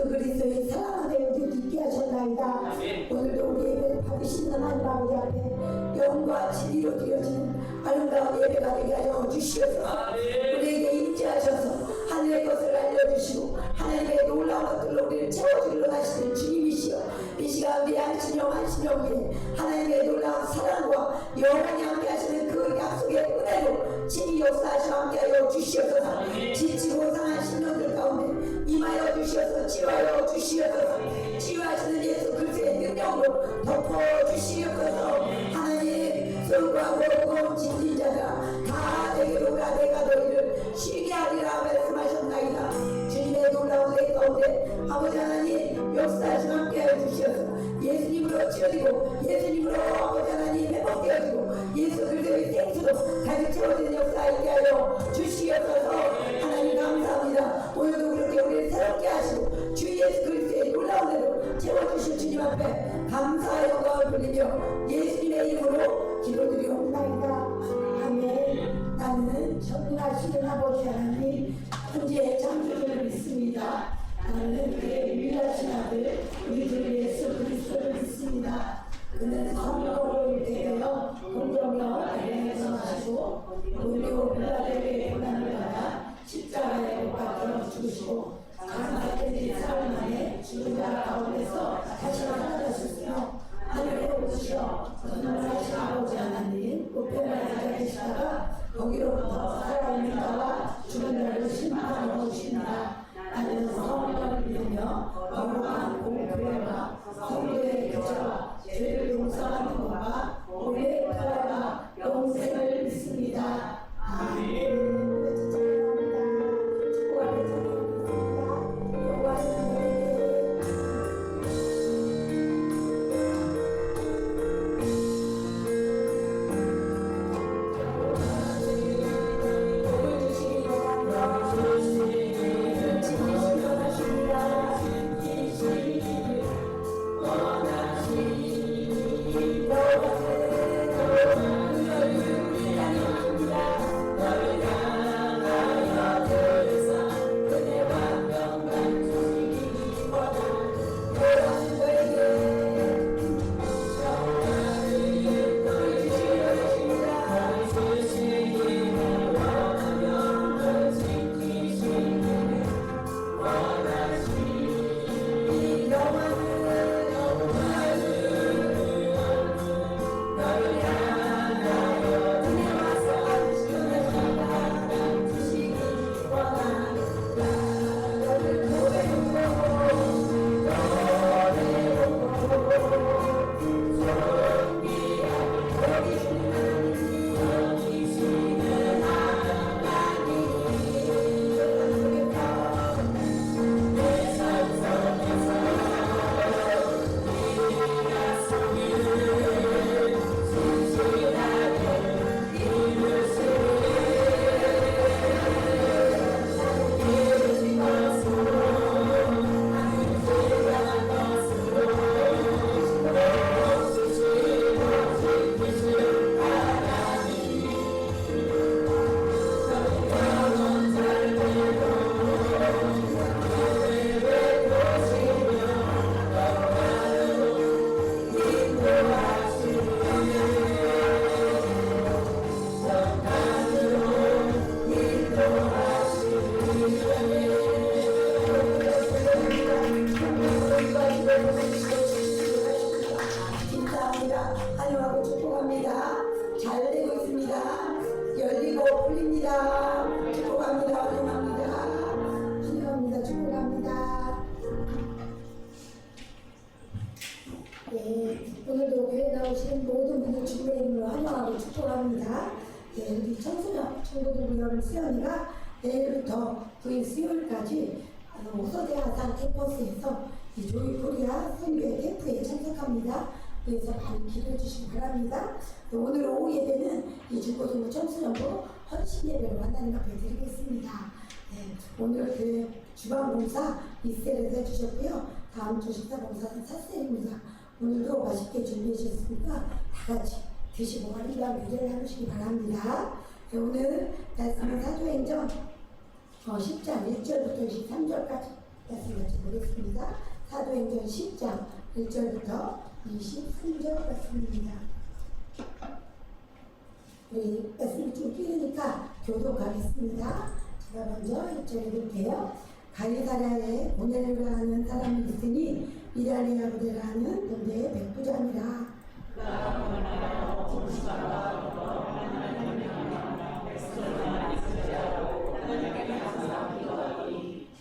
그리스도의 사랑하는 우리를 있게 하셨나이다. 오늘도 우리 예배를 받으시는 하나님 아버지 앞에 영과 진리로 드려지는 아름다운 예배가 되게 하여 주시옵소서. 우리에게 임재하셔서 하늘의 것을 알려주시고 하나님의 놀라운 것들로 우리를 채워주려 하시는 주님이시여, 이 시간 우리 한신령 위에 하나님의 놀라운 사랑과 영원히 함께 하시는 그 약속의 은혜로 진리 역사하시며 함께하여 주시옵소서. 지치고 상한 신령들 가운데 임하여 주시옵소서. 치유하여 주시옵소서. 치유하시는 예수 그리스도의 능력으로 덮어주시옵소서. 하나님 수고하고 무거운 짐진 자가 다 내게로 오라, 내가 너희를 쉬게 하리라 말씀하셨나이다. 주님의 놀라운 은혜 가운데 아버지 하나님 역사하시며 함께하여 주시옵소서. 예수님으로 치워지고 예수님으로 아버지 하나님 회복되어지고 예수 그리스도의 생수로 가득 채워지는 역사 있게 하여 주시옵소서. 하나님 감사합니다. 오늘도 그렇게 우리를 새롭게 하시고 주 예수 그리스도의 놀라운 은혜로 채워주신 주님 앞에 감사의 영광을 돌리며 예수님의 이름으로 기도드리옵나이다. 아멘. 나는 전능하시는 아버지 하나님 현재 창조주를 믿습니다. 나는 그의 유일하신 아들 우리 주 예수 그리스도를 믿습니다. 그는 성령으로 되어 공정하여 아래에서 하시고 본디오 빌라델의 고난을 받아 십자가에 못 박혀 죽으시고 가슴 사흘 만에 죽은 자 가운데서 다시 살아나셨으며 하늘에 오르시어 전능하신 아버지 하나님 우편에 앉아 계시다가 거기로부터 살아있는 자와 죽은 자를 심판하러 오신다. 나는 성령을 믿으며 거룩한 공교회와 성도의 교제와 죄를 용서하는 것과 오래 살아가 영생을 믿습니다. 아멘. 오늘도 교회 나오신 모든 분들 주님의 이름으로 환영하고 축복합니다. 우리 청소년 청소년 부여를 수연이가 내일부터 9일 수요일까지 오소대하산 캠퍼스에서 조이코리아 선교회 캠프에 참석합니다. 그래서 많이 기도해 주시기 바랍니다. 오늘 오후 예배는 이 중고등부 청소년부 헌신 예배로 하나님 앞에 드리겠습니다. 오늘 그 주방봉사 이셀에서 해주셨고요. 다음 주 식사봉사는 사셀입니다. 오늘도 맛있게 준비하셨으니까 다같이 드시고 아름다운 예배를 해주시기 바랍니다. 오늘 말씀은 사도행전 10장 1절부터 23절까지 말씀을 보겠습니다. 사도행전 10장 1절부터 23절 말씀입니다. 우리 말씀이 좀 끼우니까 교독하겠습니다. 제가 먼저 1절 읽을게요. 갈리사랴에 고넬료라 하는 사람이 있으니 이라리아 부대라 하는 군대의 백부장이라.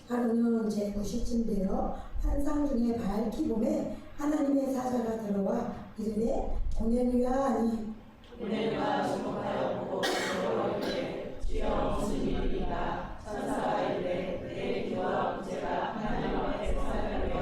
하루는 제 9시쯤 되어 환상 중에 밝히 봄에 하나님의 사자가 들어와 이르되 고넬료야 하니 고넬료가 주목하여 보고 너에게 주여 무슨 일이니까 천사가 이르되 내 기도와 문제가 하나님 앞에 사하려며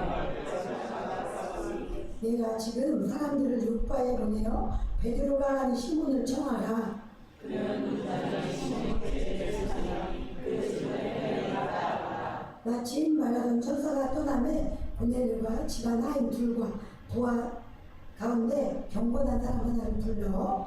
내가 지금 사람들을 요바에 보내어 베드로가 하는 시몬을 청하라. 그는 문자는 시몬에게 제사장이 그 집에 나가라. 마침 말하던 천사가 떠나매 고넬료가 집안 하인 둘과 도와 가운데 경건한 사람 하나를 불러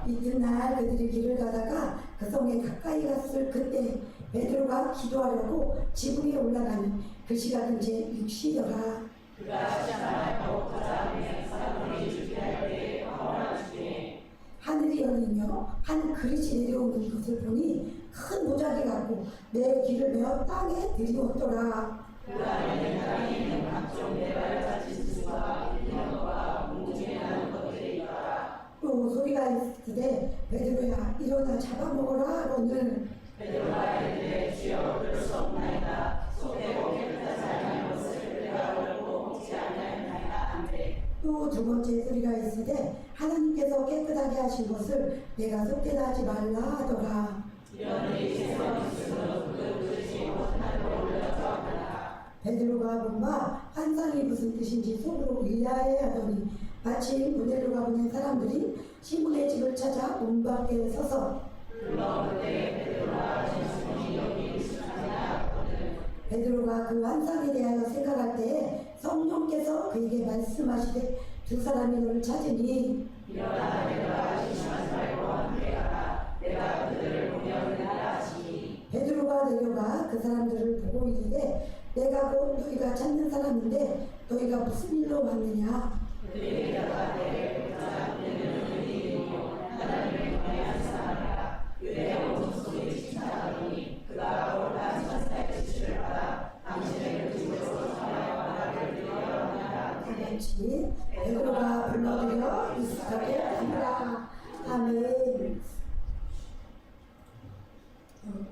이튿날 그들이 길을 가다가 그 성에 가까이 갔을 그때 베드로가 기도하려고 지붕에 올라가는 그 시각은 제 6시더라. 그가 시작하여 가자며 사람들이 준비할 때 화원한 중에 하늘이 열리며 한 그릇이 내려오는 것을 보니 큰 보자기 같고 내 귀를 메어 땅에 들이웠더라. 그 안에는 땅에 있는 각종 네발자치 수와 인형과 공중에 나는 것들이 있더라. 또 소리가 있으되 베드로야 일어나 잡아먹어라 하거늘 베드로가 이르되 주여 그럴 수 없나이다. 속되고 깨끗하지 아니한 것을 내가 어렵고 먹지 아니하나이다 한데 또 두 번째 소리가 있으되 하나님께서 깨끗하게 하신 것을 내가 속되다 하지 말라 하더라. 이런 일이 세번 있으므로 그 그릇이 하늘로 올려져 가라. 베드로가 본바 환상이 무슨 뜻인지 속으로 의아해 하더니 마침 고넬료가 보낸 사람들이 시몬의 집을 찾아 문 밖에 서서 불러올 때 베드로가 시몬이 여기 있으니라 하거든. 베드로가 그 환상에 대하여 생각할 때에 성령께서 그에게 말씀하시되 두 사람이 너를 찾으니 일어나 베드로가 조심하지 말고 함께 가라. 내가 그들을 보며 그들이라 하시니 베드로가 내려가 그 사람들을 보고 이르되 내가 곧 너희가 찾는 사람인데 너희가 무슨 일로 왔느냐. 그들이 대답하되 보자 우리는 의인이요 하나님의 경외한 사람이라. 유대의 온 속에 칭찬하더니 그가 거룩한 천사의 지시를 받아 당신의 그 집에서 전하여 말하기를 드리려니라. 같이 베드로가 불러들여 익숙하게 하니라. 아멘.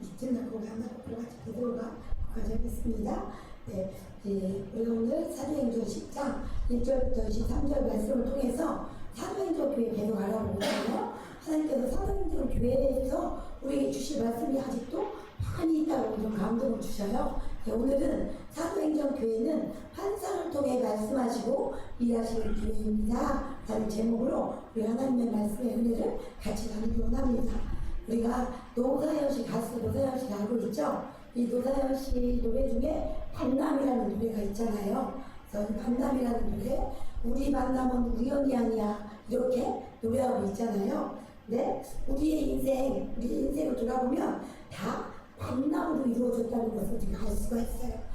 이쯤 거기 하나 들어가서 베드로가 가져겠습니다. 네, 우리가 오늘 사도행전 10장 1절부터 23절 말씀을 통해서 사도행전 교회 계속 알아보거든요. 하나님께서 사도행전 교회에서 우리에게 주실 말씀이 아직도 많이 있다고 좀 감동을 주셔요. 네, 오늘은 사도행전 교회는 환상을 통해 말씀하시고 일하시는 교회입니다. 라는 제목으로 우리 하나님의 말씀의 은혜를 같이 나누기 원합니다. 우리가 노사연 씨 가수 노사연 씨 알고 있죠? 이 노사연 씨 노래 중에 만남이라는 노래가 있잖아요. 그래서 이 만남이라는 노래, 우리 만남은 우연이 아니야 이렇게 노래하고 있잖아요. 근데 우리의 인생을 돌아보면 다 만남으로 이루어졌다는 것을 우리가 알 수가 있어요.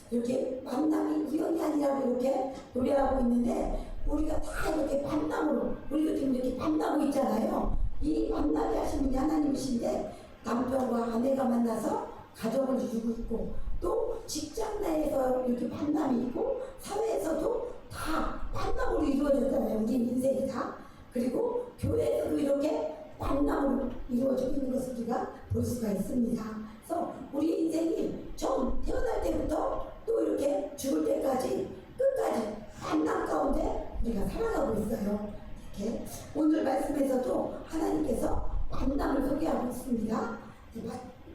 이렇게 만남이 우연이 아니라고 이렇게 노래하고 있는데 우리가 다 이렇게 만남으로 우리가 지금 이렇게 만나고 있잖아요. 이 만나게 하신 분이 하나님이신데 남편과 아내가 만나서 가정을 이루고 있고 또 직장 내에서 이렇게 만남이 있고 사회에서도 다 만남으로 이루어졌잖아요. 우리 인생이 다. 그리고 교회에서도 이렇게 만남으로 이루어지고 있는 것을 우리가 볼 수가 있습니다. 그래서 우리 인생이 처음 태어날 때부터 또 이렇게 죽을 때까지 끝까지 만남 가운데 우리가 살아가고 있어요. 이렇게 오늘 말씀에서도 하나님께서 만남을 소개하고 있습니다.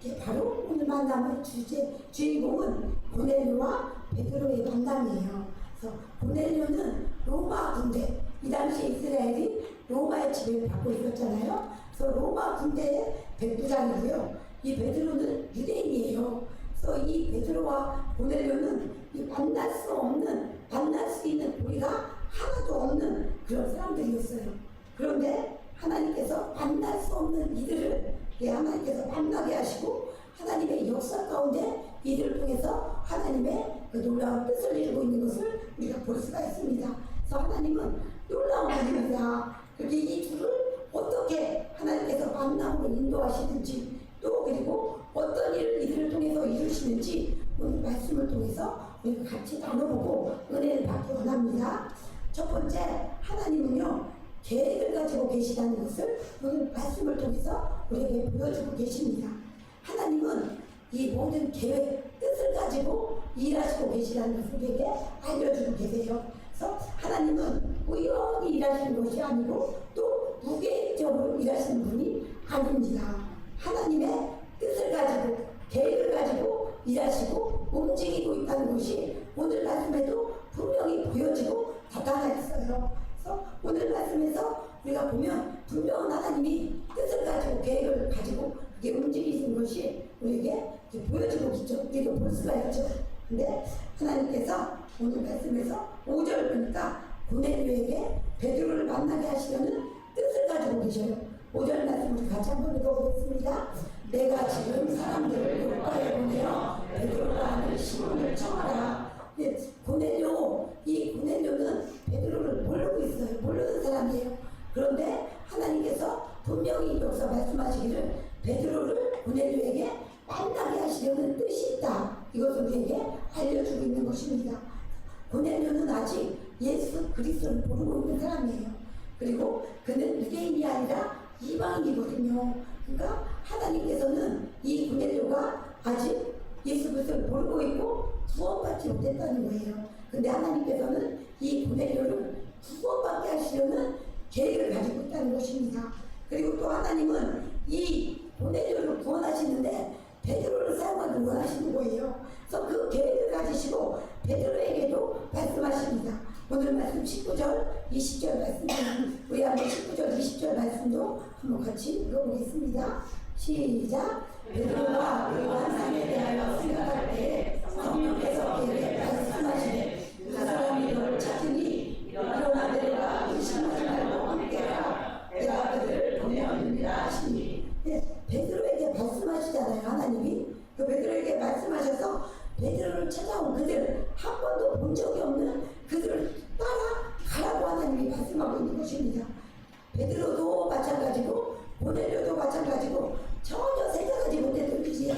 이게 바로 오늘 만남의 주인공은 고넬료와 베드로의 만남이에요. 그래서 고넬료는 로마 군대, 이 당시 이스라엘이 로마의 지배를 받고 있었잖아요. 그래서 로마 군대의 백부장이고요. 이 베드로는 유대인이에요. 그래서 이 베드로와 고넬료는 이 만날 수 있는 도리가 하나도 없는 그런 사람들이었어요. 그런데 하나님께서 만날 수 없는 이들을 하나님께서 만나게 하시고 하나님의 역사 뜻을 이루고 있는 것을 우리가 볼 수가 있습니다. 그래서 하나님은 놀라운 분입니다. 그리고 이 둘을 어떻게 하나님께서 만남으로 인도하시는지, 또 그리고 어떤 일을 이들을 통해서 이루시는지 오늘 말씀을 통해서 우리가 같이 나눠보고 은혜를 받기 원합니다. 첫 번째, 하나님은요 계획을 가지고 계시다는 것을 오늘 말씀을 통해서 우리에게 보여주고 계십니다. 하나님은 이 모든 계획, 뜻을 가지고 일하시고 계시다는 것을 우리에게 알려주고 계세요. 그래서 하나님은 우연히 일하시는 것이 아니고 또 무계획적으로 일하시는 분이 아닙니다. 하나님의 뜻을 가지고 계획을 가지고 일하시고 움직이고 있다는 것이 오늘 말씀에도 분명히 보여지고 나타나 있어요. 그래서 오늘 말씀에서 우리가 보면 분명한 하나님이 뜻을 가지고 계획을 가지고 이게 움직이시는 것이 우리에게 보여지고 있죠. 우리도 볼 수가 있죠. 근데 하나님께서 오늘 말씀에서 5절 보니까 고넬료에게 베드로를 만나게 하시려는 뜻을 가지고 계셔요. 5절 말씀을 같이 한번 읽어보겠습니다. 내가 지금 사람들을 요파에 보내어 베드로가 하는 시몬을 청하라. 고넬료, 이 고넬료는 베드로를 모르고 있어요. 모르는 사람이에요. 그런데 하나님께서 분명히 여기서 말씀하시기를 베드로를 고넬료에게 만나게 하시려는 뜻이 있다. 이것을 우리에게 알려주고 있는 것입니다. 고넬료는 아직 예수 그리스도를 모르고 있는 사람이에요. 그리고 그는 유대인이 아니라 이방인이거든요. 그러니까 하나님께서는 이 고넬료가 아직 예수 그리스도를 모르고 있고 구원받지 못했다는 거예요. 근데 하나님께서는 이 고넬료를 구원받게 하시려는 계획을 가지고 있다는 것입니다. 그리고 또 하나님은 이 고넬료를 구원하시는데 베드로를 사용하기 원하시는 거예요. 그래서 그 계획을 가지시고 베드로에게도 말씀하십니다. 오늘 말씀 19절, 20절 말씀, 우리 한번 19절, 20절 말씀도 한번 같이 읽어보겠습니다. 시작. 베드로가 그 환상에 대하여 생각할 때에 성령께서 그에게 말씀하시되 그 사람이 너를 찾으니 일어나 내려가 의심하지 말고 함께라. 내가 그들을 보내었느니라 하시니. 베드로에게 말씀하시잖아요. 하나님이 그 베드로에게 말씀하셔서 베드로를 찾아온 그들, 한 번도 본 적이 없는 그들을 따라 가라고 하나님이 말씀하고 있는 것입니다. 베드로도 마찬가지고 고넬료도 마찬가지고 전혀 생각하지 못했던 일이에요.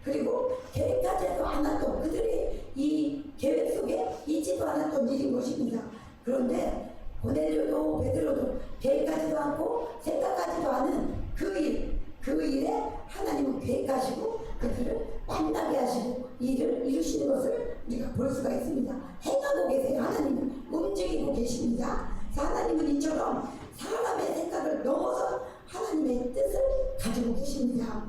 그리고 계획하지도 않았던 그들의 이 계획 속에 있지도 않았던 일인 것입니다. 그런데 고넬료도 베드로도 계획하지도 않고 생각하지도 않은 그 일에 하나님은 계획하시고 그들을 만나게 하시고 일을 이루시는 것을 우리가 볼 수가 있습니다. 행하고 계세요. 하나님은 움직이고 계십니다. 하나님은 이처럼 사람의 생각을 넘어서 하나님의 뜻을 가지고 계십니다.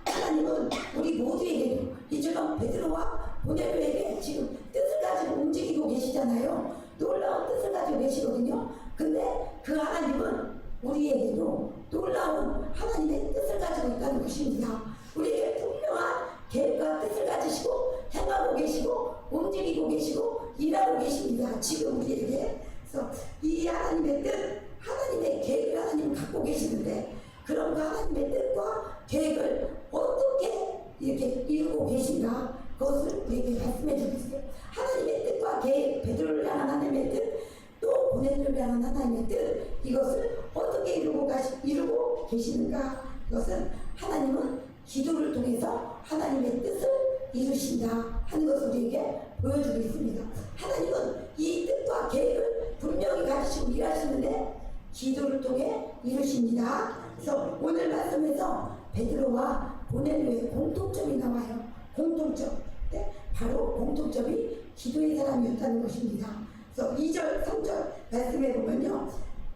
하나님은 우리 모두에게도 이처럼 베드로와 고넬료에게 지금 뜻을 가지고 움직이고 계시잖아요. 놀라운 뜻을 가지고 계시거든요. 근데 그 하나님은 우리에게도 놀라운 하나님의 뜻을 가지고 있다는 것입니다. 우리에게 분명한 계획과 뜻을 가지시고 행하고 계시고 움직이고 계시고 일하고 계십니다. 지금 우리에게. 그래서 이 하나님의 뜻, 하나님의 계획을 하나님은 갖고 계시는데 그런 그 하나님의 뜻과 계획을 어떻게 이렇게 이루고 계신가, 그것을 우리에게 말씀해 주겠어요. 하나님의 뜻과 계획, 베드로를 향한 하나님의 뜻, 또 고넬료를 향한 하나님의 뜻, 이것을 어떻게 이루고 계시는가. 이것은 하나님은 기도를 통해서 하나님의 뜻을 이루신다 하는 것을 우리에게 보여주고 있습니다. 하나님은 이 뜻과 계획을 분명히 가지시고 일하시는데 기도를 통해 이루십니다. 그래서 오늘 말씀에서 베드로와 고넬료의 공통점이 나와요. 공통점. 네? 바로 공통점이 기도의 사람이었다는 것입니다. 그래서 2절, 3절 말씀해 보면요.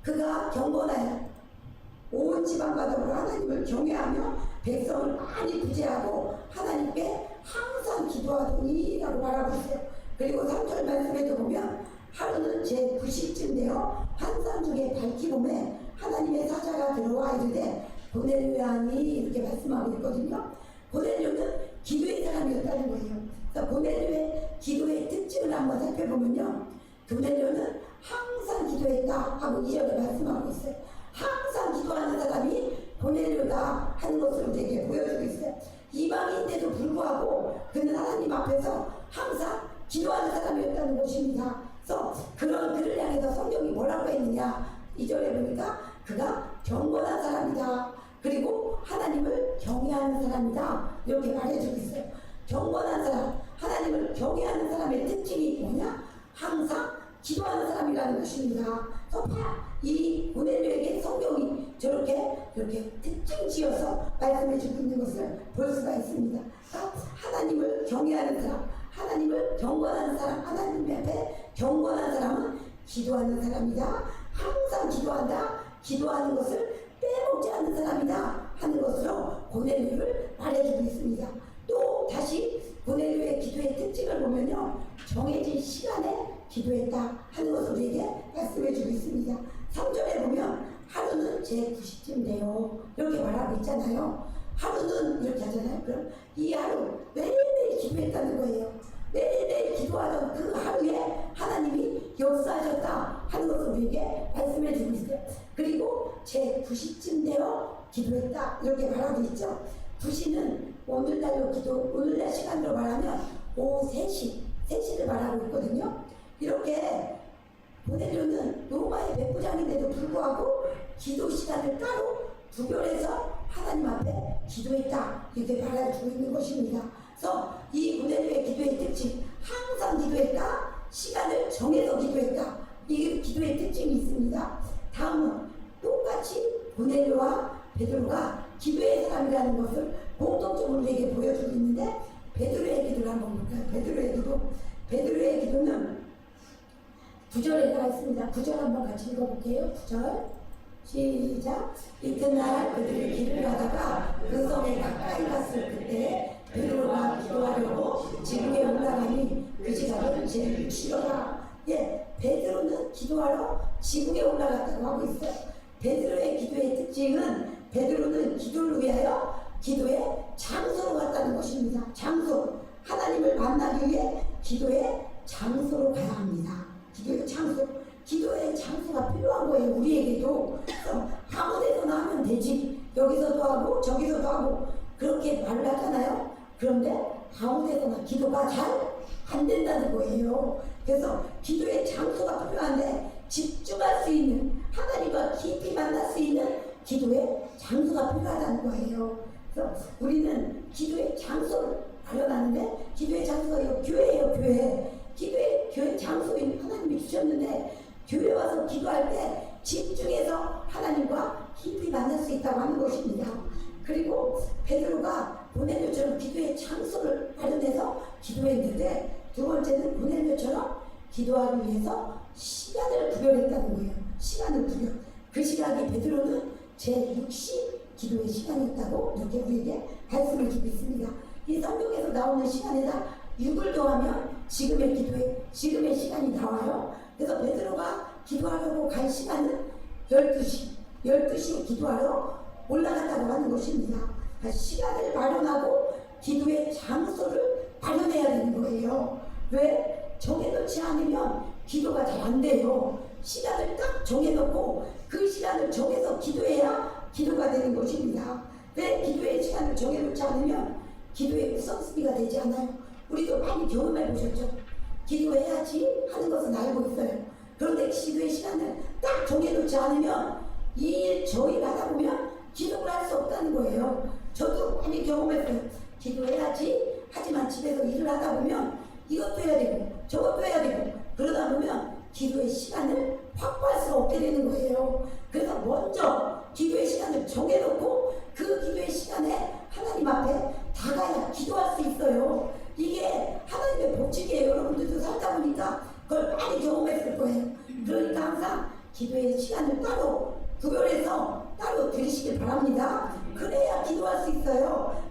그가 경건하여 온 지방가족으로 하나님을 경외하며 백성을 많이 구제하고 하나님께 항상 기도하더니라고 말하고 있어요. 그리고 3절 말씀에도 보면 하루는 제 9시쯤 되어 환상 중에 밝히 봄에 하나님의 사자가 들어와 이르되 고넬료하니 이렇게 말씀하고 있거든요. 고넬료는 기도의 사람이었다는 거예요. 그래서 고넬료의 기도의 특징을 한번 살펴보면요. 고넬료는 항상 기도했다 하고 2절에 말씀하고 있어요. 항상 기도하는 사람이 고넬료다 하는 것을 우리에게 보여주고 있어요. 이방인인데도 불구하고 그는 하나님 앞에서 항상 기도하는 사람이었다는 것입니다. 그래서 그런 그를 향해서 성경이 뭐라고 했느냐, 2절에 보니까 그가 경건한 사람이다. 그리고 하나님을 경외하는 사람이다. 이렇게 말해주고 있어요. 경건한 사람, 하나님을 경외하는 사람의 특징이 뭐냐? 항상 기도하는 사람이라는 것입니다. 그래서 이 고넬료에게 성경이 이렇게 특징 지어서 말씀해주고 있는 것을 볼 수가 있습니다. 그러니까 하나님을 경외하는 사람, 하나님을 경건하는 사람, 하나님 앞에 경건한 사람은 기도하는 사람이다. 항상 기도한다. 기도하는 것을 빼먹지 않는 사람이다 하는 것으로 고넬료를 말해주고 있습니다. 또 다시 고넬료의 기도의 특징을 보면요, 정해진 시간에 기도했다 하는 것을 우리에게 말씀해주고 있습니다. 3절에 보면 하루는 제 90쯤 돼요 이렇게 말하고 있잖아요. 하루는 이렇게 하잖아요. 그럼 이 하루 매일매일 기도했다는 거예요. 매일매일 기도하던 그 하루에 하나님이 역사하셨다 하는 것을 우리에게 말씀해 주고 있어요. 그리고 제 90쯤 되어 기도했다 이렇게 말하고 있죠. 9시는 오늘날로 오늘날 시간으로 말하면 오후 3시를 말하고 있거든요. 이렇게 고넬료는 로마의 백부장인데도 불구하고 기도 시간을 따로 구별해서 하나님 앞에 기도했다 이렇게 말해주고 있는 것입니다. 그래서 이 고넬료의 기도의 특징, 항상 기도했다, 시간을 정해서 기도했다, 이 기도의 특징이 있습니다. 다음은 똑같이 고넬료와 베드로가 기도의 사람이라는 것을 공통적으로 우리에게 보여주고 있는데, 베드로의 기도를 한번 볼까요? 베드로의 기도는 9절에 나와 있습니다. 9절 한번 같이 읽어볼게요. 9절 시작. 이튿날 그들이 길을 가다가 그 성에 가까이 갔을 그때 베드로가 기도하려고 지붕에 올라가니 그 시각은 제일 치열하. 베드로는 기도하러 지붕에 올라갔다고 하고 있어요. 베드로의 기도의 특징은 베드로는 기도를 위하여 기도의 장소로 갔다는 것입니다. 장소, 하나님을 만나기 위해 기도의 장소로 가야 합니다. 기도의 장소가 필요한 거예요. 우리에게도. 아무 데서나 하면 되지, 여기서도 하고 저기서도 하고 그렇게 말을 하잖아요. 그런데 아무 데서나 기도가 잘 안 된다는 거예요. 그래서 기도의 장소가 필요한데, 집중할 수 있는, 하나님과 깊이 만날 수 있는 기도의 장소가 필요하다는 거예요. 그래서 우리는 기도의 장소를 마련하는데, 기도의 장소가 이거 교회예요. 교회 장소인 하나님이 주셨는데, 교회 와서 기도할 때 집중해서 하나님과 깊이 만날 수 있다고 하는 것입니다. 그리고 베드로가 고넬료처럼 기도의 장소를 마련해서 기도했는데, 두 번째는 고넬료처럼 기도하기 위해서 시간을 구별했다는 거예요. 시간을 구별. 그 시간이 베드로는 제6시 기도의 시간이었다고 이렇게 우리에게 말씀을 주고 있습니다. 이 성경에서 나오는 시간에다 6을 더하면 지금의 시간이 나와요. 그래서 베드로가 기도하려고 간 시간은 12시에 기도하러 올라갔다고 하는 것입니다. 시간을 마련하고 기도의 장소를 마련해야 되는 거예요. 왜? 정해놓지 않으면 기도가 잘 안 돼요. 시간을 딱 정해놓고 그 시간을 정해서 기도해야 기도가 되는 것입니다. 왜? 기도의 시간을 정해놓지 않으면 기도의 우선순위가 되지 않아요. 우리도 많이 경험해 보셨죠? 기도해야지 하는 것은 알고 있어요. 그런데 기도의 시간을 딱 정해놓지 않으면 이 일 저 일 하다 보면 기도를 할 수 없다는 거예요. 저도 많이 경험했어요. 기도해야지 하지만 집에서 일을 하다 보면 이것도 해야 되고 저것도 해야 되고 그러다 보면 기도의 시간을 확보할 수가 없게 되는 거예요. 그래서 먼저 기도의 시간을 정해놓고 그 기도의 시간에 하나님 앞에 다가야 기도할 수 있어요. 이게 하나님의 법칙이에요. 여러분들도 살다 보니까 그걸 많이 경험했을 거예요. 그러니까 항상 기도의 시간을 따로 구별해서 따로 드리시길 바랍니다. 그래야 기도할 수 있어요.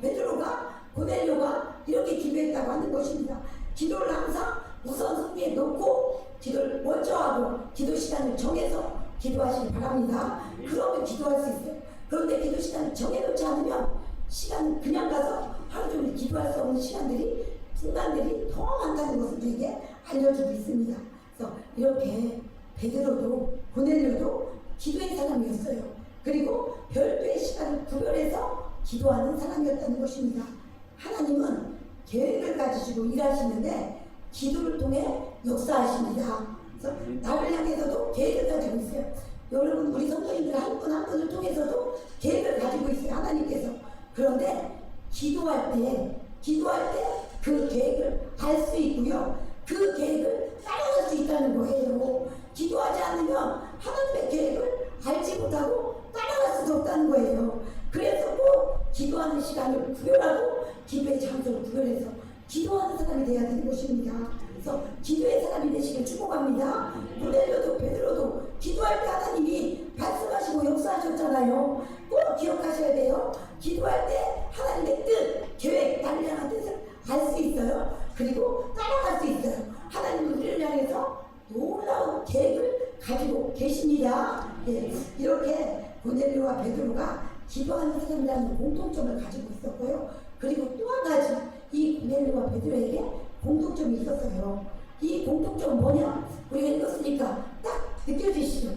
베드로가 고넬료가 이렇게 기도했다고 하는 것입니다. 기도를 항상 우선순위에 놓고 기도를 먼저 하고 기도 시간을 정해서 기도하시기 바랍니다. 그러면 기도할 수 있어요. 그런데 기도 시간을 정해놓지 않으면 시간 그냥 가서 하루 종일 기도할 수 없는 순간들이 더 많다는 것을 우리에게 알려주고 있습니다. 그래서 이렇게 베드로도 고넬료도 기도의 사람이었어요. 그리고 별도의 시간을 구별해서 기도하는 사람이었다는 것입니다. 하나님은 계획을 가지시고 일하시는데 기도를 통해 역사하십니다. 그래서 나를 향해서도 계획을 가지고 있어요. 여러분 우리 성도님들 한 분 한 분을 통해서도 계획을 가지고 있어요. 하나님께서. 그런데 기도할 때 그 계획을 알 수 있고요. 그 계획을 따라갈 수 있다는 거예요. 기도하지 않으면 하나님의 계획을 알지 못하고 따라갈 수도 없다는 거예요. 그래서 꼭 기도하는 시간을 구별하고 기도의 장소를 구별해서 기도하는 사람이 되어야 되는 것입니다. 그래서 기도의 사람이 되시길 축복합니다. 고넬료도 베드로도 기도할 때 하나님이 말씀하시고 역사하셨잖아요. 꼭 기억하셔야 돼요. 기도할 때 하나님의 뜻, 계획, 나를 향한 뜻을 알 수 있어요. 그리고 따라갈 수 있어요. 하나님은 우리를 향해서 놀라운 계획을 가지고 계십니다. 예, 이렇게 고넬료와 베드로가 기도하는 사람이라는 공통점을 가지고 있었고요. 그리고 또 한 가지 이 고넬료와 베드로에게 공통점이 있었어요. 이 공통점은 뭐냐? 우리가 읽었으니까 딱 느껴지시죠?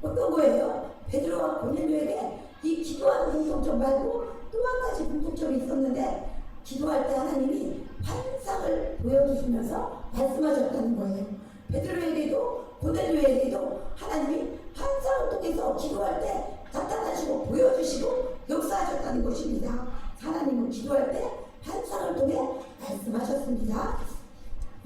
어떤 거예요? 베드로와 고넬료에게 이 기도하는 공통점 말고 또 한 가지 공통점이 있었는데 기도할 때 하나님이 환상을 보여주시면서 말씀하셨다는 거예요. 베드로에게도 고넬료에게도 하나님이 환상을 통해서 기도할 때 나타나시고 보여주시고 역사하셨다는 것입니다. 하나님은 기도할 때 환상을 통해 말씀하셨습니다.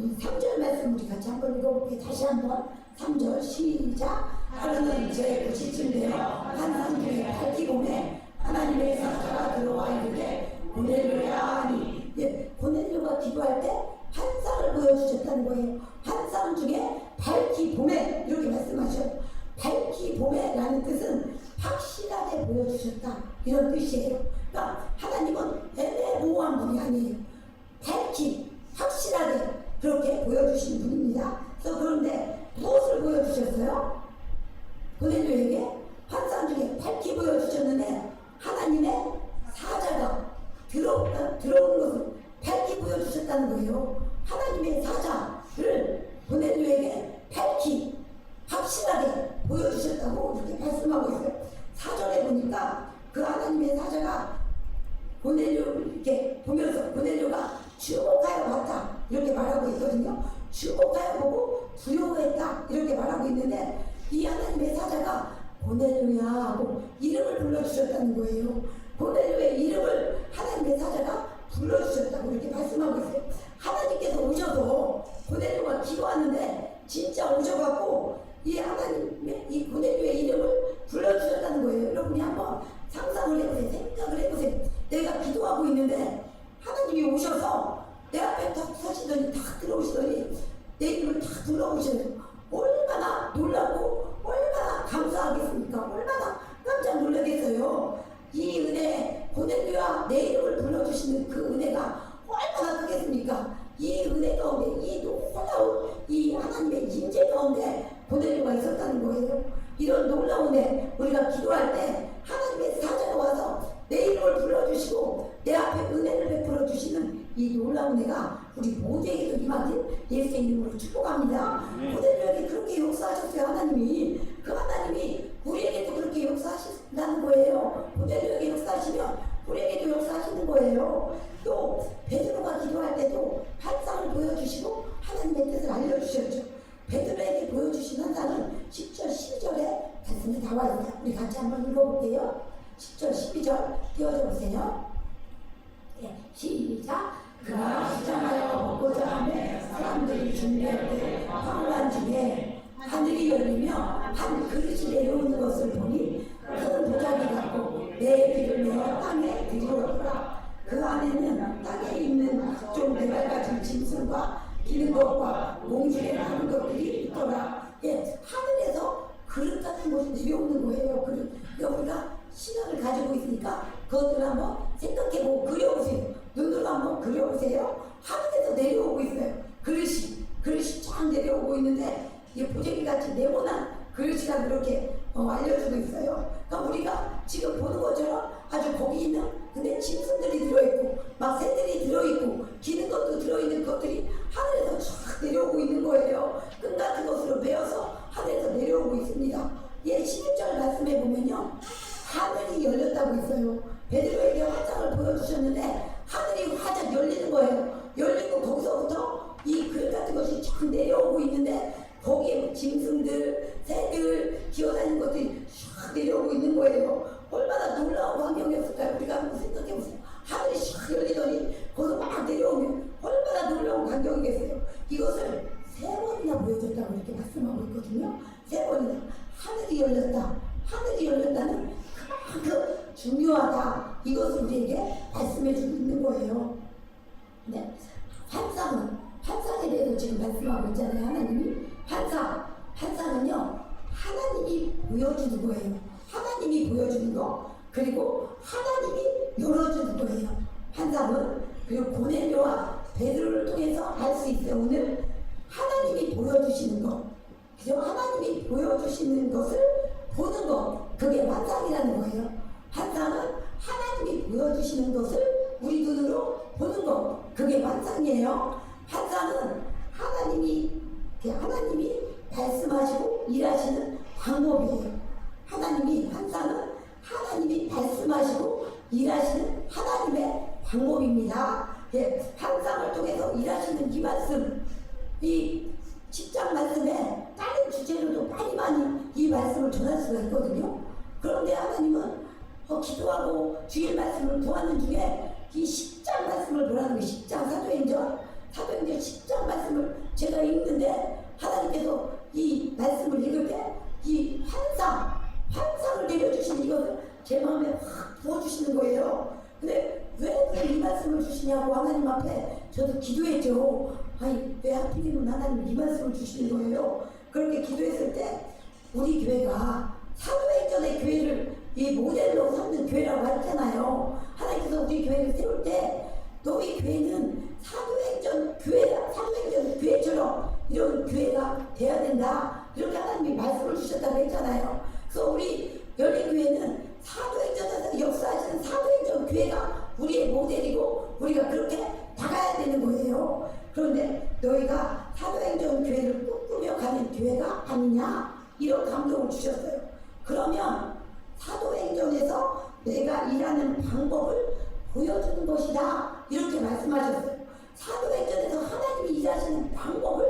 3절 말씀 우리 같이 한번 읽어볼게요. 다시 한번 3절 시작. 하루는 제 9시쯤 되어 환상 중에 밝기 봄에 하나님의 사자가 들어와 이르되 고넬료야 하니. 예, 고넬료가 기도할 때 환상을 보여주셨다는 거예요. 환상 중에 밝기 봄에 이렇게 말씀하셔요. 밝기 봄에라는 뜻은 확실하게 보여주셨다 이런 뜻이에요. 그러니까 하나님은 애매모호한 분이 아니에요. 밝기 확실하게 그렇게 보여주신 분입니다. 그래서 그런데 무엇을 보여주셨어요? 고넬료에게 환상 중에 밝히 보여주셨는데 하나님의 사자가 들어오는 것을 밝히 보여주셨다는 거예요. 하나님의 사자를 고넬료에게 밝히 확실하게 보여주셨다고 이렇게 말씀하고 있어요. 4절에 보니까 그 하나님의 사자가 고넬료를 이렇게 보면서 고넬료가 주목하여 봤다 이렇게 말하고 있거든요. 주목하여 보고 두려워했다 이렇게 말하고 있는데 이 하나님의 사자가 고넬료야 하고 이름을 불러주셨다는 거예요. 고넬료의 이름을 하나님의 사자가 불러주셨다고 이렇게 말씀하고 있어요. 하나님께서 오셔서 고넬료가 기도하는데 진짜 오셔갖고 이 하나님의 이 고넬료의 이름을 불러주셨다는 거예요. 여러분이 한번 상상을 해보세요. 생각을 해보세요. 내가 기도하고 있는데 하나님이 오셔서 내 앞에 탁 서시더니 탁 들어오시더니 내 이름을 탁 불러오시네요. 얼마나 놀라고 얼마나 감사하겠습니까? 얼마나 깜짝 놀라겠어요. 이 은혜, 고넬료야 내 이름을 불러주시는 그 은혜가 얼마나 크겠습니까? 이 은혜 가운데 이 놀라운 이 하나님의 임재 가운데 고넬료가 있었다는 거예요. 이런 놀라운 애 우리가 기도할 때 하나님의 사자가 와서 내 이름을 불러주시고 내 앞에 은혜를 베풀어 주시는 이 놀라운 애가 우리 모두에게도 임하길 예수의 이름으로 축복합니다. 고넬료에게 그렇게 역사하셨어요. 하나님이 그 하나님이 우리에게도 그렇게 역사하신다는 거예요. 고넬료에게 역사하시면 우리에게도 역사하시는 거예요. 또 베드로가 기도할 때도 환상을 보여주시고 하나님의 뜻을 알려주셨죠. 베드로에게 보여주신 환상은 10절 12절에 말씀이 나와 있어요. 우리 같이 한번 읽어볼게요. 10절 12절 띄워줘 보세요. 네, 시작. 그가 시장하여 먹고자 하며 사람들이 준비할 때 황홀한 중에 하늘이 열리며 한 그릇이 내려오는 것을 보니 큰 도자기 같고 내 귀를 메어 땅에 들이었더라. 그 안에는 땅에 있는 각종 네발 같은 짐승과 기는 것과 몽주에 나는 것들이 있더라. 예, 하늘에서 그릇 같은 것이 내려오는 거예요. 그릇. 우리가 시간을 가지고 있으니까 그것들을 한번 생각해보고 그려보세요. 눈으로 한번 그려보세요. 하늘에서 내려오고 있어요. 그릇이 쫙 내려오고 있는데 이 보재기 같이 네모난 그릇이라 그렇게 알려주고 있어요. 그러니까 우리가 지금 보는 것처럼 아주 거기 있는 근데 짐승들이 들어있고 막 새들이 들어있고 기는 것도 들어있는 것들이 하늘에서 쫙 내려오고 있는 거예요. 끈 같은 것으로 메어서 하늘에서 내려오고 있습니다. 예, 11절 말씀해 보면요. 하늘이 열렸다고 있어요. 베드로에게 환상을 보여주셨는데 하늘이 활짝 열리는 거예요. 땅에 짐승들, 새들 기어다니는 것들이 쫙 내려오고 있는 거예요. 얼마나 놀라운 광경이었을까요? 우리가 한번 생각해보세요. 하늘이 쫙 열리더니 거기서 막 내려오면 얼마나 놀라운 광경이겠어요. 이것을 3번이나 보여줬다고 이렇게 말씀하고 있거든요. 3번이나. 하늘이 열렸다. 하늘이 열렸다는 그만큼 중요하다. 이것을 우리에게 말씀해 주고 있는 거예요. 네. 환상에 대해서 지금 말씀하고 있잖아요. 하나님이. 환상은요, 하나님이 보여주는 거예요. 하나님이 보여주는 거, 그리고 하나님이 열어주는 거예요. 환상은. 그리고 고넬료와 베드로를 통해서 알 수 있어요. 오늘 하나님이 보여주시는 거, 그죠? 하나님이 보여주시는 것을 보는 거, 그게 환상이라는 거예요. 환상은 하나님이 보여주시는 것을 우리 눈으로 보는 거, 그게 환상이에요. 환상은 하나님이 말씀하시고 일하시는 방법이에요. 환상은 하나님이 말씀하시고 일하시는 하나님의 방법입니다. 예, 환상을 통해서 일하시는 이 말씀, 이 10장 말씀에 다른 주제로도 많이 이 말씀을 전할 수가 있거든요. 그런데 하나님은 기도하고 주일 말씀을 보하는 중에 이 10장 말씀을 보라는 거예요. 10장 사도행전 10장 말씀을 제가 읽는데 하나님께서 이 말씀을 읽을 때 이 환상을 내려주시는 이것을 제 마음에 확 부어주시는 거예요. 근데 왜 이 말씀을 주시냐고 하나님 앞에 저도 기도했죠. 아니, 왜 하필이면 하나님 이 말씀을 주시는 거예요? 그렇게 기도했을 때 우리 교회가 사도행전의 교회를 이 모델로 삼는 교회라고 했잖아요. 하나님께서 우리 교회를 세울 때 너희 교회는 사도행전 교회처럼 이런 교회가 돼야 된다. 이렇게 하나님이 말씀을 주셨다고 했잖아요. 그래서 우리 열린교회는 사도행전에서 역사하시는 사도행전 교회가 우리의 모델이고 우리가 그렇게 나가야 되는 거예요. 그런데 너희가 사도행전 교회를 꿈꾸며 가는 교회가 아니냐, 이런 감동을 주셨어요. 그러면 사도행전에서 내가 일하는 방법을 보여주는 것이다, 이렇게 말씀하셨어요. 사도행전에서 하나님이 일하시는 방법을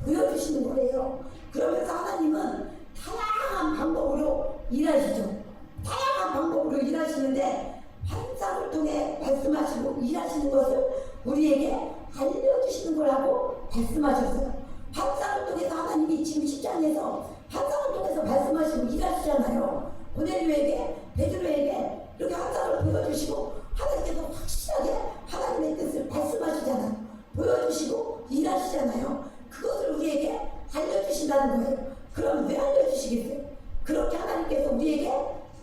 보여주시는 거예요. 그러면서 하나님은 다양한 방법으로 일하시죠. 다양한 방법으로 일하시는데 환상을 통해 말씀하시고 일하시는 것을 우리에게 알려주시는 거라고 말씀하셨어요. 환상을 통해서 하나님이 지금 10장에서 환상을 통해서 말씀하시고 일하시잖아요. 고넬료에게, 베드로에게 이렇게 환상을 보여주시고 하나님께서 확실하게 하나님의 뜻을 말씀하시잖아요. 보여주시고 일하시잖아요. 그것을 우리에게 알려주신다는 거예요. 그럼 왜 알려주시겠어요? 그렇게 하나님께서 우리에게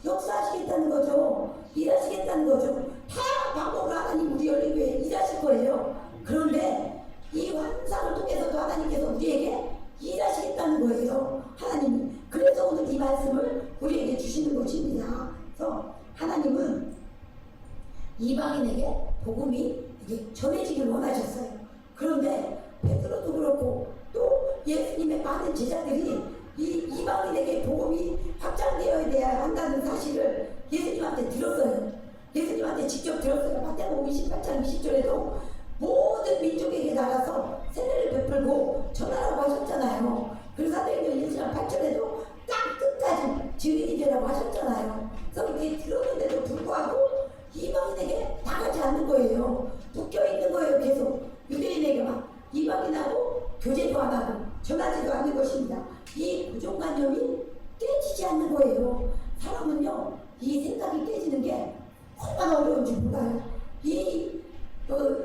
역사하시겠다는 거죠. 일하시겠다는 거죠. 다양한 방법으로 하나님 우리 열린교회에 일하실 거예요. 그런데 이 환상을 통해서도 하나님께서 우리에게 일하시겠다는 거예요. 하나님이. 그래서 오늘 이 말씀을 우리에게 주시는 것입니다. 그래서 하나님은 이방인에게 복음이 이게 전해지길 원하셨어요. 그런데 베드로도 그렇고 또 예수님의 많은 제자들이 이 이방인에게 복음이 확장되어야 한다는 사실을 예수님한테 들었어요. 예수님한테 직접 들었어요. 마태복음 28장 20절에도 모든 민족에게 나가서 세례를 베풀고 전하라고 하셨잖아요. 그래서 사도행전 1장 8절에도 딱 끝까지 증인이 되라고 하셨잖아요. 그래서 이렇게 들었는데도 불구하고 이방인에게 나가지 않는 거예요. 묶여있는 거예요. 계속 유대인에게 막 이방인하고 교제도 안 하고 전하지도 않는 것입니다. 이 고정관념이 깨지지 않는 거예요. 사람은요, 이 생각이 깨지는 게 얼마나 어려운지 몰라요.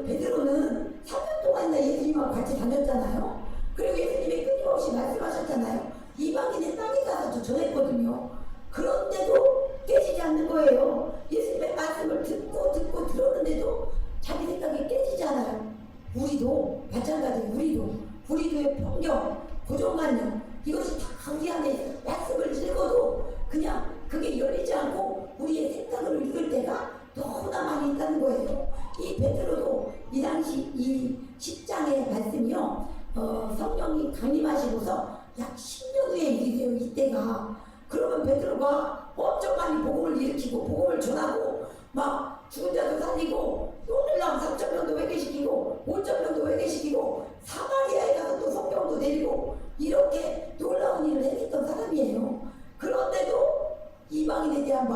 베드로는 3년 동안이나 예수님하고 같이 다녔잖아요. 그리고 예수님이 끊임없이 말씀하셨잖아요. 이방인의 땅에 가서 전했거든요. 그런데도 깨지지 않는 거예요. 예수님의 말씀을 듣고 들었는데도 자기 생각이 깨지지 않아요. 우리도 마찬가지예요. 우리도의 편견, 고정관념, 이것이 다 우리 안에 말씀을 읽어도 그냥 그게 열리지 않고 우리의 생각을 읽을 때가 너무나 많이 있다는 거예요. 이 베드로도 이 당시 이 10장의 말씀이요, 성령이 강림하시고서 약 10년 후의 일이에요. 이때가. 그러면 베드로가 엄청 많이 복음을 일으키고 복음을 전하고 막 죽은 자도 살리고 놀라운 3,000명도 회개시키고 5,000명도 회개시키고 사마리아에 가서 또 성경도 내리고 이렇게 놀라운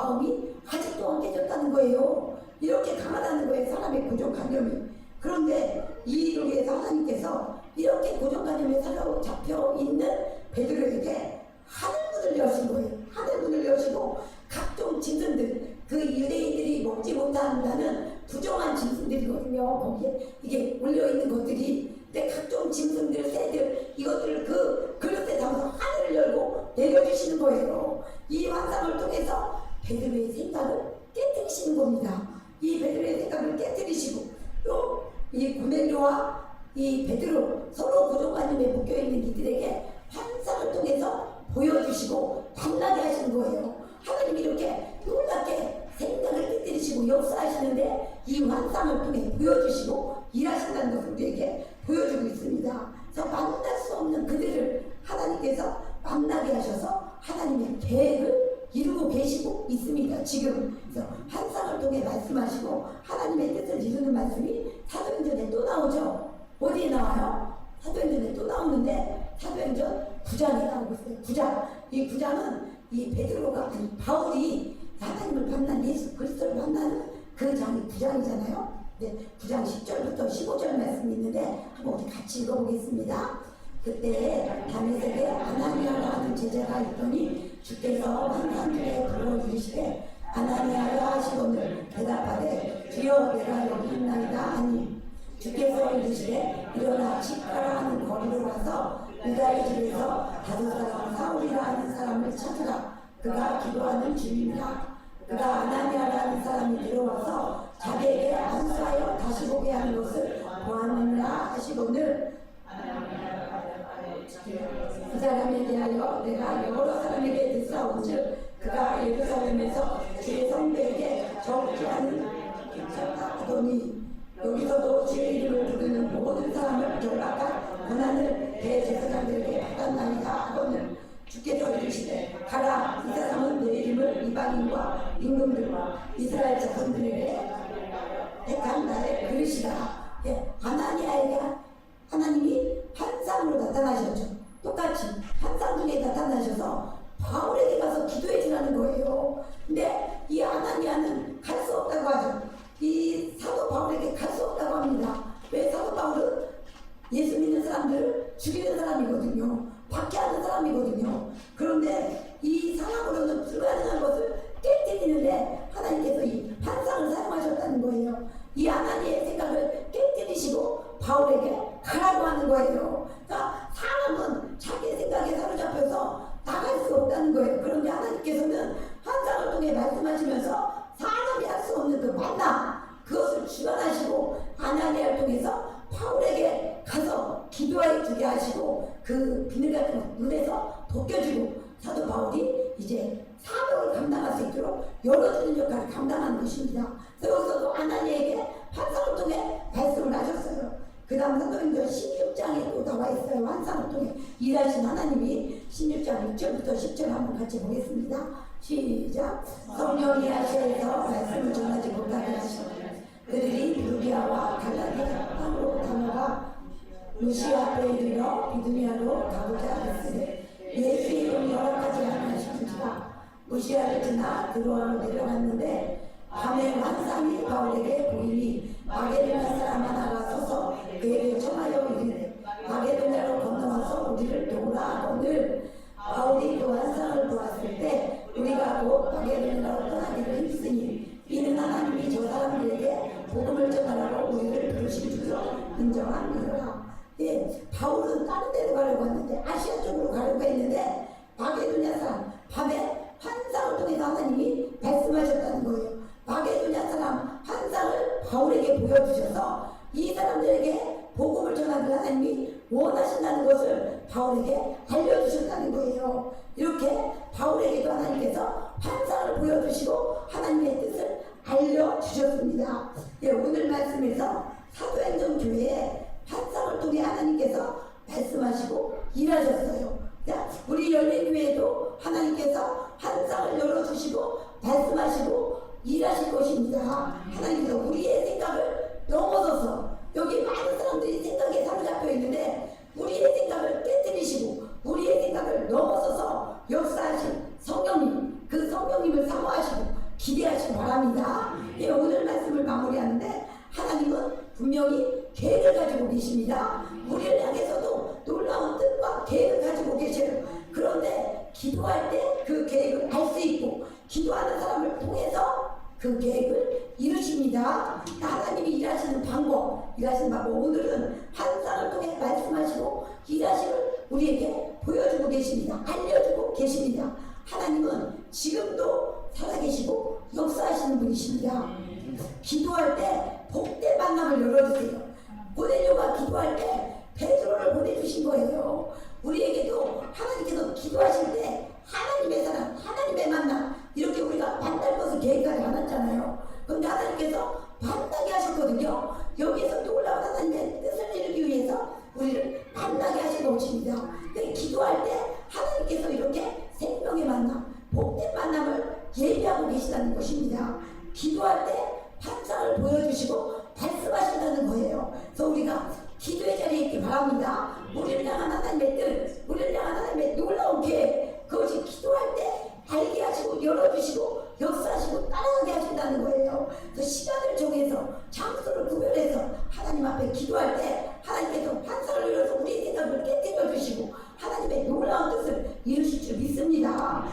마음이 아직도 안 깨졌다는 거예요. 이렇게 강하다는 거예요, 사람의 고정관념이. 그런데 이를 위해서 하나님께서 이렇게 고정관념에 사로잡혀 있는 베드로에게 하늘문을 여신 거예요. 하늘문을 여시고 각종 짐승들, 그 유대인들이 먹지 못한다는 부정한 짐승들이거든요. 거기에 이게 올려있는 것들이. 근데 각종 짐승들, 새들, 이것들을 그 그릇에 담아서 하늘을 열고 내려주시는 거예요. 이 환상을 통해서 베드로의 생각을 깨뜨리시는 겁니다. 이 베드로의 생각을 깨뜨리시고 또 이 고넬료와 이 베드로 서로 고정관념에 묶여있는 이들에게 환상을 통해서 보여주시고 만나게 하시는 거예요. 하나님이 이렇게 놀랍게 생각을 깨뜨리시고 역사하시는데 이 환상을 통해 보여주시고 일하신다는 것을 우리에게 보여주고 있습니다. 그래서 만날 수 없는 그들을 하나님께서 만나게 하셔서 하나님의 계획을 이루고 계시고 있습니다. 지금 그래서 환상을 통해 말씀하시고 하나님의 뜻을 이루는 말씀이 사도행전에 또 나오죠. 어디에 나와요? 사도행전에 또 나오는데 사도행전 9장에 나오고 있어요. 9장. 이 9장은 이 베드로가 아니 바울이 하나님을 만난 예수 그리스도를 만나는 그 장이 9장이잖아요. 네, 9장 10절부터 15절 말씀이 있는데 한번 우리 같이 읽어보겠습니다. 그때 다메섹에 아나니아라 하는 제자가 있더니 주께서 환상중에 불러 이르시되 아나니아라 하시거늘 대답하되 주여 내가 여기 있나이다 하니 주께서 이르시되 일어나 집가라 하는 거리로 가서 유다의 집에서 다섯 사람 사울이라 하는 사람을 찾으라. 그가 기도하는 주님이라. 그가 아나니아라 하는 사람이 들어와서 자기에게 안수하여 다시 보게 하는 것을 보았느니라 하시거늘 그 사람에 대하여 내가 여러 사람에게 듣사온즉 그가 예루살렘에서 주의 성도에게 적지 않은 하더니 여기서도 주의 이름을 부르는 모든 사람을 결박한 고난을 대제사장들에게 받았나이다 하거늘 주께서 이르시되 가라 이 사람은 내 이름을 이방인과 임금들과 이스라엘 자손들에게 택한 나의 그릇이다. 예, 아나니아에게 하나님이 환상으로 나타나셨죠. 똑같이 환상 중에 나타나셔서 바울에게 가서 기도해 주라는 거예요. 근데 이 아나니아는 갈 수 없다고 하죠. 이 사도 바울에게 갈 수 없다고 합니다. 왜? 사도 바울은 예수 믿는 사람들을 죽이는 사람이거든요. 박해하는 사람이거든요. 그런데 이 사람으로는 불가능한 것을 깨뜨리는데 하나님께서 이 환상을 사용하셨다는 거예요. 이 아나니아의 생각을 깨뜨리시고 바울에게 가라고 하는 거예요. 그러니까 사람은 자기 생각에 사로잡혀서 나갈 수 없다는 거예요. 그런데 하나님께서는 환상을 통해 말씀하시면서 사람이 할 수 없는 그 만남 그것을 주관하시고 아나니아를 통해서 바울에게 가서 기도해 주게 하시고 그 비늘 같은 것 눈에서 벗겨주고 사도 바울이 이제 사명을 감당할 수 있도록 열어주는 역할을 감당하는 것입니다. 그래서 여기서도 아나니아에게 환상을 통해 말씀을 하셨어요. 그 다음 사도행전 16장에 또 나와 있어요. 환상을 통해 일하신 하나님이 16장 6절부터 10절 한번 같이 보겠습니다. 시작. 성령이 아시아에서 말씀을 전하지 못하게 하시고 그들이 루디아와 갈라디아 땅으로 다녀가 루시아 앞에 이르러 비두니아로 가고자 했으니 예수의 이름이 허락하지 않으시는지라. 루시아를 지나 드로아로 내려갔는데 밤에 환상이 바울에게 보이니 마게도냐 사람 하나가 서서 그에게 청하여 이르되 마게도냐로 건너와서 우리를 도우라 하거늘 바울이 그 환상을 보았을 때 우리가 곧 마게도냐로 떠나기를 힘쓰니 이는 하나님이 저 사람들에게 복음을 전하라고 우리를 부르신 줄로 인정함이라. 예, 바울은 다른 데로 가려고 했는데 아시아 쪽으로 가려고 했는데 마게도냐 사람 밤에 환상을 통해서 하나님이 말씀하셨다는 거예요. 마게도냐 사람 환상을 바울에게 보여주셔서 이 사람들에게 복음을 전하는 하나님이 원하신다는 것을 바울에게 알려주셨다는 거예요. 이렇게 바울에게도 하나님께서 환상을 보여주시고 하나님의 뜻을 알려주셨습니다. 예, 오늘 말씀에서 사도행전 교회에 환상을 통해 하나님께서 말씀하시고 일하셨어요. 자, 우리 열린교회에도 하나님께서 환상을 열어주시고 말씀하시고 일하실 것입니다. 하나님께서 우리의 생각을 넘어서서 여기 많은 사람들이 생각에 사로잡혀 있는데 우리의 생각을 깨뜨리시고 우리의 생각을 넘어서서 역사하신 성령님, 그 성령님을 사모하시고 바랍니다. 예, 오늘 말씀을 마무리하는데 하나님은 분명히 계획을 가지고 계십니다. 우리를 향해서도 놀라운 뜻과 계획을 가지고 계셔요. 그런데 기도할 때 그 계획을 알 수 있고 기도하는 사람을 통해서 그 계획을 이루십니다. 하나님이 일하시는 방법 오늘은 환상을 통해 말씀하시고 일하심을 우리에게 보여주고 계십니다. 알려주고 계십니다. 하나님은 지금도 살아계시고 역사하시는 분이십니다. 기도할 때 복된 만남을 열어주세요. 보내려고 기도할 때 베드로를 보내주신 거예요. 우리에게도 하나님께서 기도하실 때 하나님의 사랑, 하나님의 만남 이렇게 우리가 만날 것을 계획하지 않았잖아요. 그런데 하나님께서 만나게 하셨거든요. 여기에서 놀라운 하나님의 뜻을 이루기 위해서 우리를 만나게 하신 것입니다. 기도할 때 하나님께서 이렇게 생명의 만남, 복된 만남을 예비하고 계시다는 것입니다. 기도할 때 환상을 보여주시고 말씀하신다는 거예요. 그래서 우리가 기도의 자리에 있기 바랍니다. 우리를 향한 하나님의 뜻, 우리를 향한 하나님의 놀라운 계획, 그것이 기도할 때 알게 하시고 열어주시고 역사하시고 따라가게 하신다는 거예요. 그래서 시간을 정해서 장소를 구별해서 하나님 앞에 기도할 때 하나님께서 환상을 열어서 우리의 생각을 깨뜨려 주시고 하나님의 놀라운 뜻을 이루실 줄 믿습니다.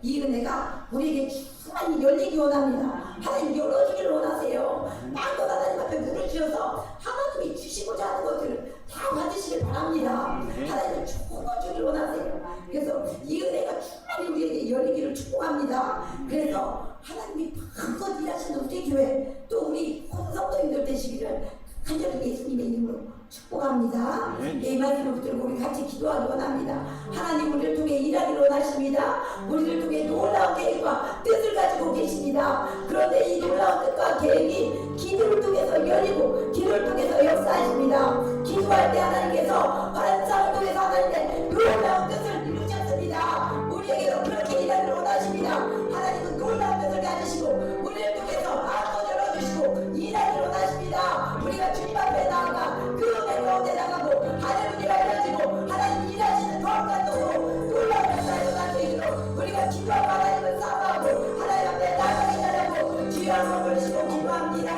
이 은혜가 우리에게 충만히 열리기 원합니다. 하나님 열어주기를 원하세요. 마음껏 하나님 앞에 물을 주셔서 하나님이 주시고자 하는 것들을 다 받으시길 바랍니다. 하나님은 주어주기를 원하세요. 그래서 이 은혜가 충만히 우리에게 열리기를 축복합니다. 그래서 하나님이 마음껏 일하시는 우리 교회 또 우리 성도님들 되시기를 간절히 예수님의 이름으로 축복합니다. 이 말씀을 붙들고 우리 같이 기도하기 원합니다. 하나님 우리를 통해 일하기를 원하십니다. 우리를 통해 놀라운 계획과 뜻을 가지고 계십니다. 그런데 이 놀라운 뜻과 계획이 기도를 통해서 열리고 기도를 통해서 역사하십니다. 기도할 때 하나님께서 환상을 통해서 하나님의 놀라운 뜻을 이루셨습니다. 우리에게도 그렇게 일하기를 원하십니다. 하나님은 놀라운 뜻을 가지시고 우리를 통해서 마음을 열어주시고 일하기를 원하십니다. 우리가 주님 앞에 나아가 그 은혜 가운데 나가고 하나님을 알려지고 하나님 일하시는 거룩한 도로 놀라운 역사에 나가기로 우리가 기도하고 하나님을 사모하고 하나님 앞에 나가게 하려고 주여 한번 부르시고 기도합니다.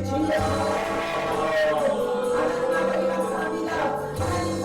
주여 하나님 아버지 감사합니다. 하나님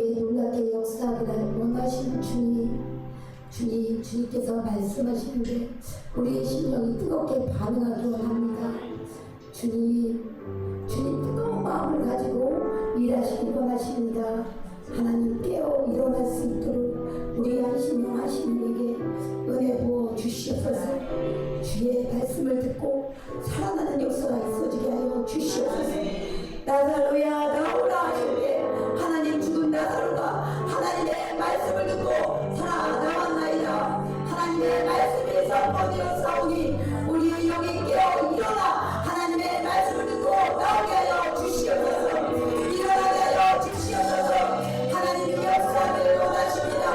우리에게 놀랍게 역사하기를 원하시는 주님께서 말씀하시는데 우리의 심령이 뜨겁게 반응하기 원합니다. 주님 뜨거운 마음을 가지고 일하시기 원하십니다. 하나님 깨어 일어날 수 있도록 우리 한심령 하시는에게 은혜 부어 주시옵소서. 주의 말씀을 듣고 살아나는 역사가 있어지게 하여 주시옵소서. 나사로야 나오라 하실 때 하나님 죽은 나사로가 하나님의 말씀을 듣고 살아나왔나이다. 하나님의 말씀이 선포되어 싸우니 우리의 영이 깨어 일어나 하나님의 말씀을 듣고 나오게 하여 주시옵소서. 일어나게 하여 주시옵소서. 하나님의 역사를 원하십니다.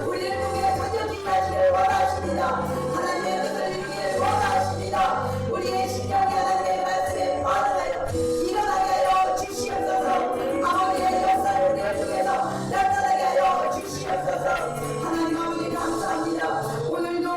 우리를 통해 강력히 하시기를 원하십니다. 하나님의 뜻을 이루기를 원하십니다. 우리의 심령이 하나님의 말씀에 반응하여 일어나게 하여 주시옵소서. 아버지의 역사를 우리를 통해서 나타나게 하여 주시옵소서. 하나님 아버지 감사합니다. 오늘도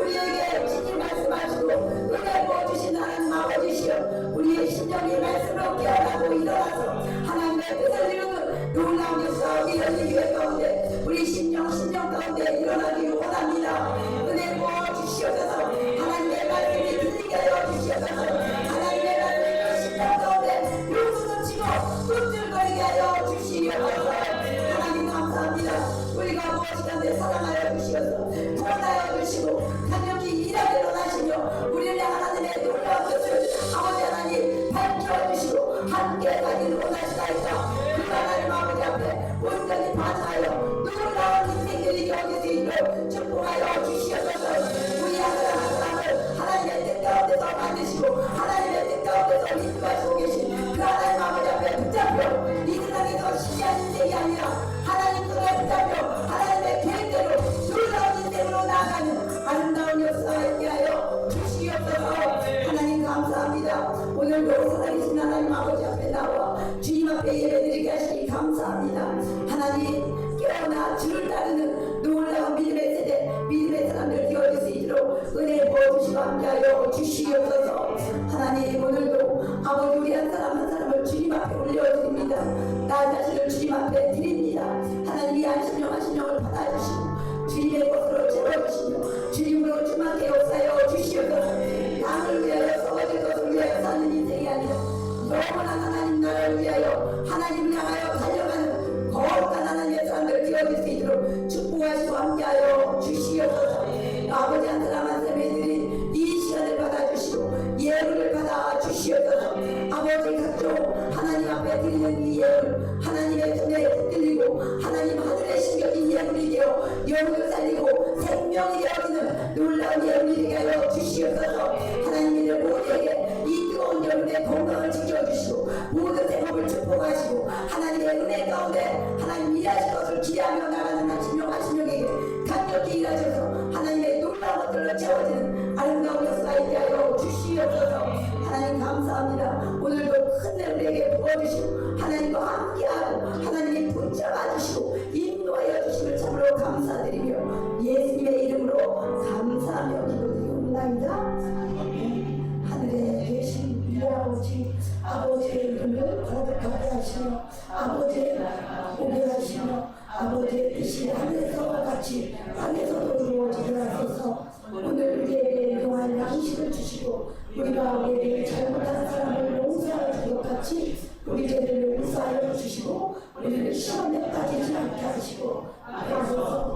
우리에게 친히 말씀하시고 은혜 부어주신 하나님 아버지시여 우리의 심령이 말씀으로 깨어나고 일어나서 하나님의 뜻을 이루는 놀라운 역사가 우리 교회 가운데 우리 심령 가운데 일어나기를 원합니다. 은혜 부어주시옵소서. 하나님의 말씀이 들리게 하여 주시옵소서. 하나님의 말씀이 심령 가운데 요소를 치고 꿈틀거리게 하여 주시옵소서. 하나님 감사합니다. 우리가 무엇이든지 사랑하여 주시옵소서. 구원하여 주시고 강력히 일하기를 원하시며 우리를 향한 하나님의 놀라운 뜻을 아버지 하나님 밝혀주시고 함께 가기를 원하시나이다. 그 하나님 아버지 앞에 온전히 반응하여 놀라운 인생들이 여기서 일로 축복하여 주시옵소서. 우리 한 사람을 하나님의 뜻 가운데서 만드시고 하나님의 뜻 가운데서 인도하시고 계신 그 하나님 아버지 앞에 붙잡혀 이 세상에서 시시한 인생이 아니라 하나님 손에 붙잡혀 하나님의 계획대로 놀라운 인생으로 나아가는 아름다운 역사가 있게 하여 주시옵소서. 하나님 감사합니다. 오늘도 살아계신 하나님 아버지 앞에 나와 주님 앞에 예배드리게 하시니 감사합니다. 하나님 깨어나 주를 따르는 놀라운 믿음의 세대 믿음의 사람들 되어질 수 있도록 은혜 부어주시고 함께하여 주시옵소서. 하나님 오늘도 아버지 우리 한 사람 한 사람을 주님 앞에 올려드립니다. 나 자신을 주님 앞에 드립니다. 하나님 이 한심령을 받아주시고 주님의 것으로 채워주시며 주님으로 주님께 역사하여 주시옵소서. 남을 위하여 썩어질 것을 위하여 사는 인생이 아니라 영원한 하나님 나라를 위하여 하나님을 향하여 달려가는 거룩한 하나님의 사람들 되어질 수 있도록 축복하시고 함께하여 주시옵소서. 아버지 한 사람 한 사람의 드린 이 시간을 받아주시고 예물을 받아 주시옵소서. 아버지 각종 하나님 앞에 드리는 이 예물 하나님의 손에 붙들리고 하나님 하늘에 심겨진 예물이 되어 영을 살리고 생명이 되어지는 놀라운 예물이 되게 하여 주시옵소서. 하나님의 모두에게 이 뜨거운 여름의 건강을 지켜주시고 모든 생업을 축복하시고 하나님의 은혜 가운데 하나님 일하실 것을 기대하며 나가는 한심령에게 강력히 일하셔서 하나님의 놀라운 것들로 채워지는 아름다운 역사가 있게 하여 주시옵소서. 하나님 감사합니다. 오늘도 큰 늘 우리에게 부어주시고 하나님과 함께하고 하나님이 붙잡아주시고 인도하여 주심을 참으로 감사드리며 예수님의 이름으로 감사하며 기도드리옵나이다. 하늘에 계신 우리 아버지의 이름을 거듭하게 하시며 아버지의 오게 하시며 아버지의 뜻이 하늘에서와 같이 땅에서도 이루어지게 하소서. 오늘 우리에게 용할 양식을 주시고 우리가 우리에게 잘못한 사람을 용서하여 준 것 같이 우리 죄를 용서하여 주시고 우리를 시험에 빠지지 않게 하시고 하소서.